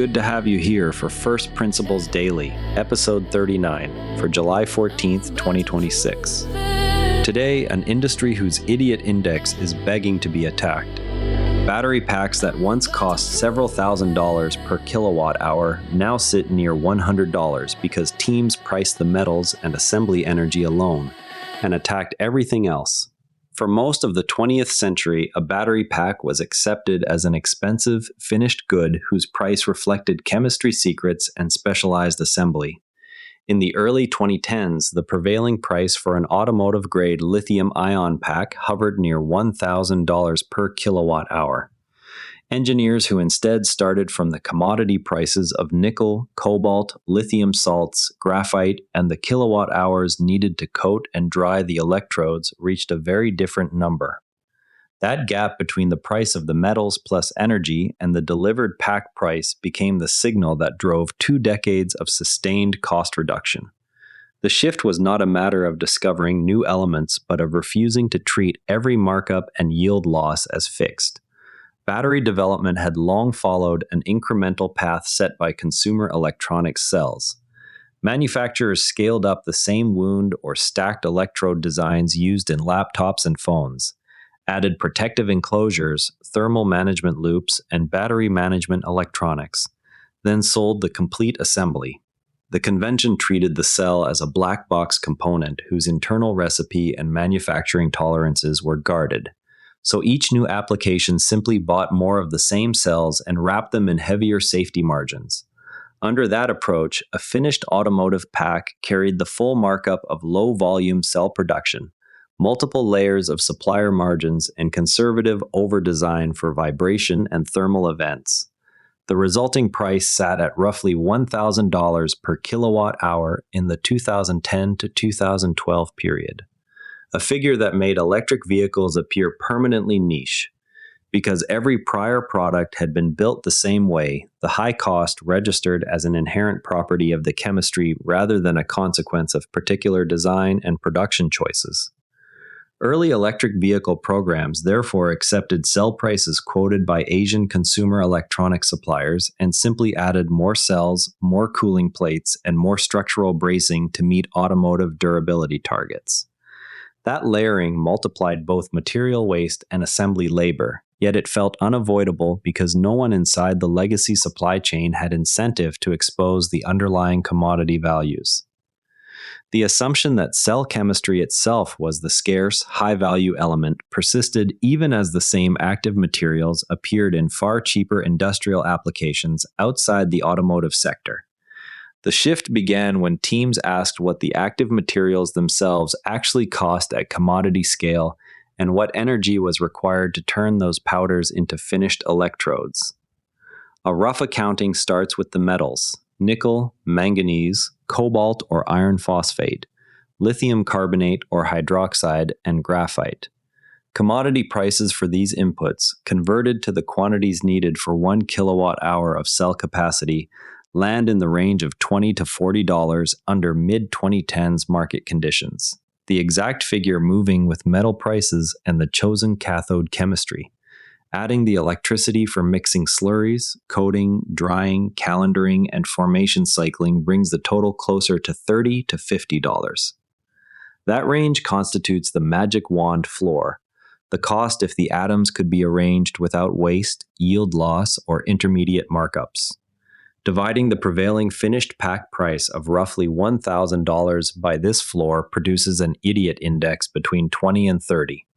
Good to have you here for First Principles Daily, episode 39, for July 14th, 2026. Today, an industry whose idiot index is begging to be attacked. Battery packs that once cost several $1,000s per kilowatt hour now sit near $100 because teams priced the metals and assembly energy alone and attacked everything else. For most of the 20th century, a battery pack was accepted as an expensive, finished good whose price reflected chemistry secrets and specialized assembly. In the early 2010s, the prevailing price for an automotive-grade lithium-ion pack hovered near $1,000 per kilowatt-hour. Engineers who instead started from the commodity prices of nickel, cobalt, lithium salts, graphite, and the kilowatt-hours needed to coat and dry the electrodes reached a very different number. That gap between the price of the metals plus energy and the delivered pack price became the signal that drove 2 decades of sustained cost reduction. The shift was not a matter of discovering new elements, but of refusing to treat every markup and yield loss as fixed. Battery development had long followed an incremental path set by consumer electronics cells. Manufacturers scaled up the same wound or stacked electrode designs used in laptops and phones, added protective enclosures, thermal management loops, and battery management electronics, then sold the complete assembly. The convention treated the cell as a black box component whose internal recipe and manufacturing tolerances were guarded. So each new application simply bought more of the same cells and wrapped them in heavier safety margins. Under that approach, a finished automotive pack carried the full markup of low-volume cell production, multiple layers of supplier margins, and conservative over-design for vibration and thermal events. The resulting price sat at roughly $1,000 per kilowatt-hour in the 2010 to 2012 period. A figure that made electric vehicles appear permanently niche. Because every prior product had been built the same way, the high cost registered as an inherent property of the chemistry rather than a consequence of particular design and production choices. Early electric vehicle programs therefore accepted cell prices quoted by Asian consumer electronic suppliers and simply added more cells, more cooling plates, and more structural bracing to meet automotive durability targets. That layering multiplied both material waste and assembly labor, yet it felt unavoidable because no one inside the legacy supply chain had incentive to expose the underlying commodity values. The assumption that cell chemistry itself was the scarce, high-value element persisted even as the same active materials appeared in far cheaper industrial applications outside the automotive sector. The shift began when teams asked what the active materials themselves actually cost at commodity scale and what energy was required to turn those powders into finished electrodes. A rough accounting starts with the metals: nickel, manganese, cobalt or iron phosphate, lithium carbonate or hydroxide, and graphite. Commodity prices for these inputs, converted to the quantities needed for 1 kilowatt-hour of cell capacity, land in the range of $20 to $40 under mid-2010s market conditions, the exact figure moving with metal prices and the chosen cathode chemistry. Adding the electricity for mixing slurries, coating, drying, calendaring, and formation cycling brings the total closer to $30 to $50. That range constitutes the magic wand floor, the cost if the atoms could be arranged without waste, yield loss, or intermediate markups. Dividing the prevailing finished pack price of roughly $1,000 by this floor produces an idiot index between 20 and 30,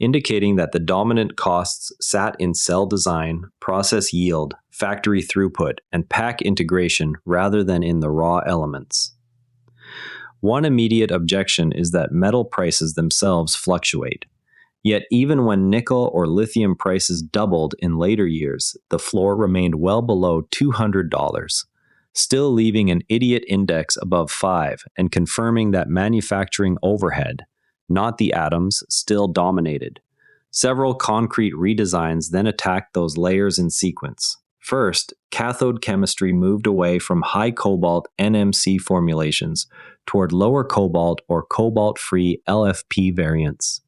indicating that the dominant costs sat in cell design, process yield, factory throughput, and pack integration rather than in the raw elements. One immediate objection is that metal prices themselves fluctuate. Yet even when nickel or lithium prices doubled in later years, the floor remained well below $200, still leaving an idiot index above 5 and confirming that manufacturing overhead, not the atoms, still dominated. Several concrete redesigns then attacked those layers in sequence. First, cathode chemistry moved away from high cobalt NMC formulations toward lower cobalt or cobalt-free LFP variants.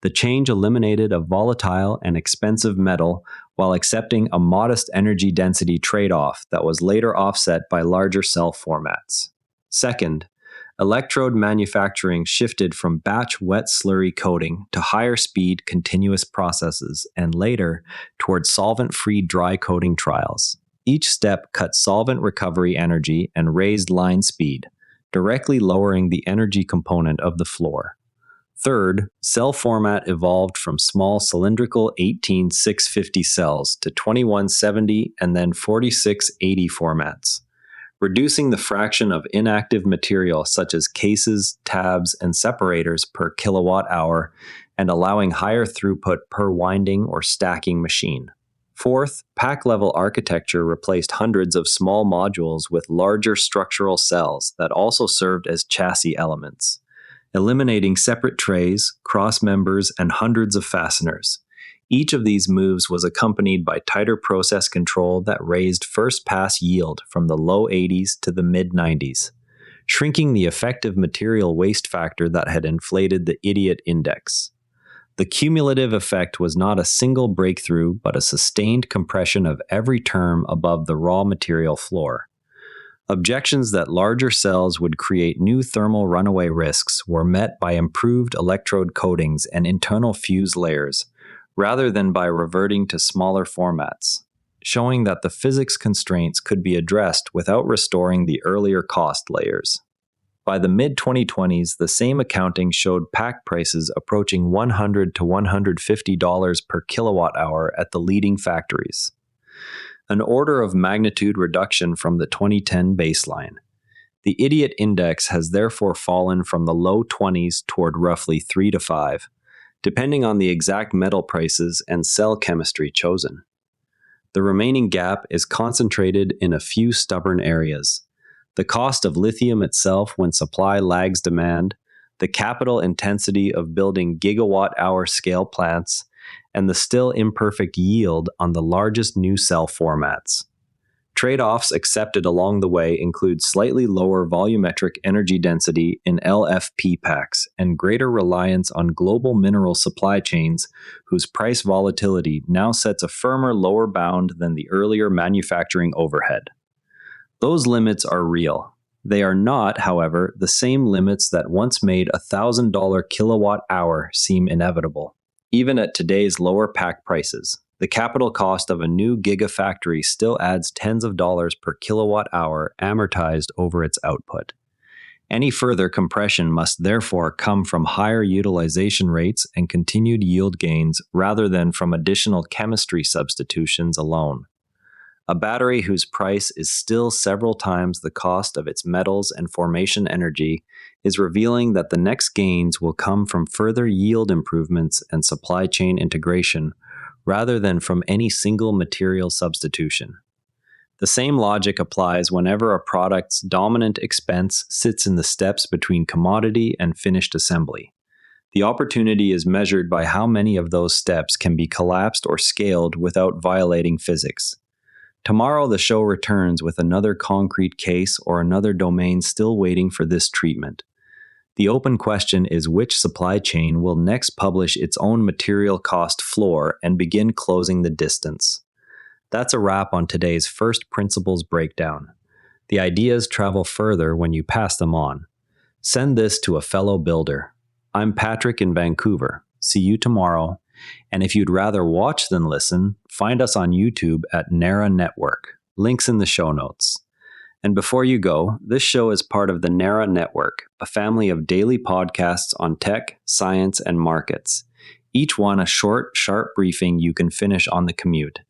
The change eliminated a volatile and expensive metal while accepting a modest energy density trade-off that was later offset by larger cell formats. Second, electrode manufacturing shifted from batch wet slurry coating to higher speed continuous processes and later towards solvent-free dry coating trials. Each step cut solvent recovery energy and raised line speed, directly lowering the energy component of the floor. Third, cell format evolved from small cylindrical 18650 cells to 2170 and then 4680 formats, reducing the fraction of inactive material such as cases, tabs, and separators per kilowatt-hour and allowing higher throughput per winding or stacking machine. Fourth, pack-level architecture replaced hundreds of small modules with larger structural cells that also served as chassis elements, eliminating separate trays, cross members, and hundreds of fasteners. Each of these moves was accompanied by tighter process control that raised first-pass yield from the low 80s to the mid-90s, shrinking the effective material waste factor that had inflated the idiot index. The cumulative effect was not a single breakthrough, but a sustained compression of every term above the raw material floor. Objections that larger cells would create new thermal runaway risks were met by improved electrode coatings and internal fuse layers, rather than by reverting to smaller formats, showing that the physics constraints could be addressed without restoring the earlier cost layers. By the mid-2020s, the same accounting showed pack prices approaching $100 to $150 per kilowatt-hour at the leading factories, an order of magnitude reduction from the 2010 baseline. The idiot index has therefore fallen from the low 20s toward roughly 3 to 5, depending on the exact metal prices and cell chemistry chosen. The remaining gap is concentrated in a few stubborn areas: the cost of lithium itself when supply lags demand, the capital intensity of building gigawatt-hour scale plants, and the still imperfect yield on the largest new cell formats. Trade-offs accepted along the way include slightly lower volumetric energy density in LFP packs and greater reliance on global mineral supply chains whose price volatility now sets a firmer lower bound than the earlier manufacturing overhead. Those limits are real. They are not, however, the same limits that once made a $1,000 kilowatt-hour seem inevitable. Even at today's lower pack prices, the capital cost of a new gigafactory still adds tens of dollars per kilowatt-hour amortized over its output. Any further compression must therefore come from higher utilization rates and continued yield gains rather than from additional chemistry substitutions alone. A battery whose price is still several times the cost of its metals and formation energy is revealing that the next gains will come from further yield improvements and supply chain integration rather than from any single material substitution. The same logic applies whenever a product's dominant expense sits in the steps between commodity and finished assembly. The opportunity is measured by how many of those steps can be collapsed or scaled without violating physics. Tomorrow the show returns with another concrete case or another domain still waiting for this treatment. The open question is which supply chain will next publish its own material cost floor and begin closing the distance. That's a wrap on today's first principles breakdown. The ideas travel further when you pass them on. Send this to a fellow builder. I'm Patrick in Vancouver. See you tomorrow. And if you'd rather watch than listen, find us on YouTube at Nerra Network. Links in the show notes. And before you go, this show is part of the Nerra Network, a family of daily podcasts on tech, science, and markets. Each one a short, sharp briefing you can finish on the commute.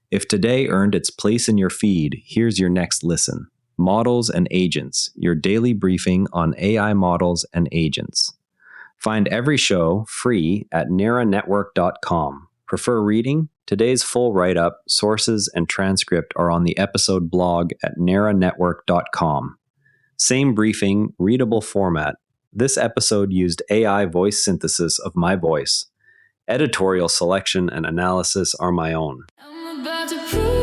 If today earned its place in your feed, here's your next listen. Models and Agents, your daily briefing on AI models and agents. Find every show free at nerranetwork.com. Prefer reading? Today's full write-up, sources, and transcript are on the episode blog at nerranetwork.com. Same briefing, readable format. This episode used AI voice synthesis of my voice. Editorial selection and analysis are my own. I'm about to prove